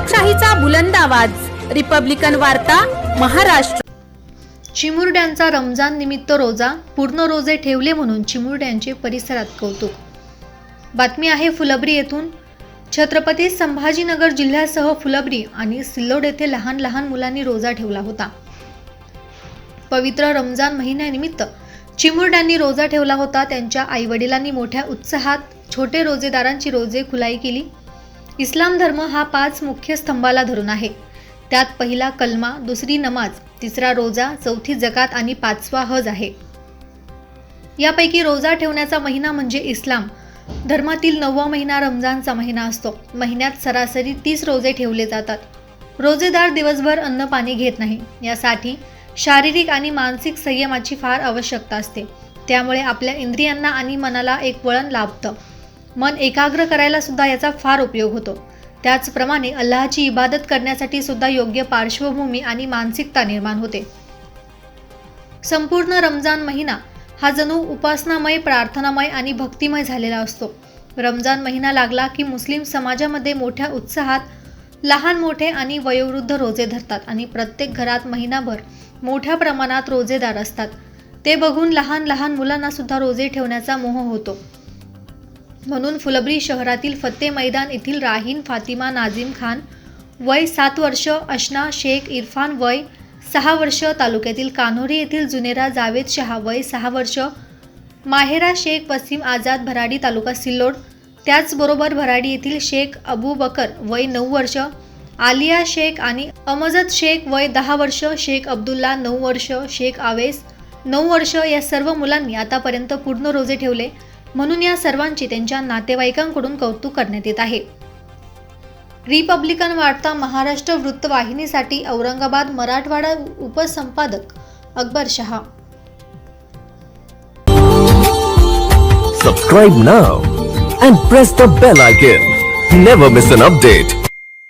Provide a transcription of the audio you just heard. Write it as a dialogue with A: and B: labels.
A: लोकशाहीचा बुलंद आवाज, रिपब्लिकन वार्ता, महाराष्ट्र।
B: चिमुरड्यांचा रमजान निमित्त रोजा, पूर्ण रोजे ठेवले म्हणून चिमुरड्यांचे परिसरात कौतुक। बातमी आहे फुलंब्री येथून। छत्रपती संभाजीनगर जिल्ह्यासह फुलंब्री आणि सिल्लोड येथे लहान लहान मुलांनी रोजा ठेवला होता। पवित्र रमजान महिन्यानिमित्त चिमुरड्यांनी रोजा ठेवला होता। त्यांच्या आईवडिलांनी मोठ्या उत्साहात छोटे रोजेदारांची रोजे खुलाई केली। इस्लाम धर्म हा 5 मुख्य स्तंभाला धरून आहे। त्यात पहिला कलमा, दुसरी नमाज, तिसरा रोजा, चौथी जकात आणि 5वा हज आहे। यापैकी रोजा ठेवण्याचा महिना म्हणजे इस्लाम धर्मातील 9वा महिना रमजानचा महिना असतो। महिन्यात सरासरी 30 रोजे ठेवले जातात। रोजेदार दिवसभर अन्न पाणी घेत नाही। यासाठी शारीरिक आणि मानसिक संयमाची फार आवश्यकता असते। त्यामुळे आपल्या इंद्रियांना आणि मनाला एक वळण लाभतं। मन एकाग्र करायला सुद्धा याचा फार उपयोग होतो। त्याचप्रमाणे अल्लाहची इबादत करण्यासाठी सुद्धा योग्य पार्श्वभूमी आणि मानसिकता निर्माण होते। संपूर्ण रमजान महिना हा जणू उपासनामय, प्रार्थनामय आणि भक्तिमय झालेला असतो। रमजान महिना लागला की मुस्लिम समाजामध्ये मोठ्या उत्साहात लहान मोठे आणि वयोवृद्ध रोजे धरतात आणि प्रत्येक घरात महिनाभर मोठ्या प्रमाणात रोजेदार असतात। ते बघून लहान लहान मुलांना सुद्धा रोजे ठेवण्याचा मोह होतो। म्हणून फुलंब्री शहरातील फत्ते मैदान येथील राहीन फातिमा नाझीम खान वय 7 वर्ष, अशना शेख इरफान वय 6 वर्ष, तालुक्यातील कान्होरी येथील जुनेरा जावेद शहा वय 6 वर्ष, माहेरा शेख वसीम आझाद भराडी तालुका सिल्लोड, त्याचबरोबर भराडी येथील शेख अबू बकर वय 9 वर्ष, आलिया शेख आणि अमजद शेख वय 10 वर्ष, शेख अब्दुल्ला 9 वर्ष, शेख आवेस 9 वर्ष या सर्व मुलांनी आतापर्यंत पूर्ण रोजे ठेवले। म्हणून या सर्वांची त्यांच्या नातेवाईकांकडून कौतुक करण्यात येत आहे। रिपब्लिकन वार्ता Maharashtra वृत्तवाहिनीसाठी Aurangabad Marathwada उपसंपादक Akbar Shah.
C: Subscribe now and press the bell icon. Never miss an update.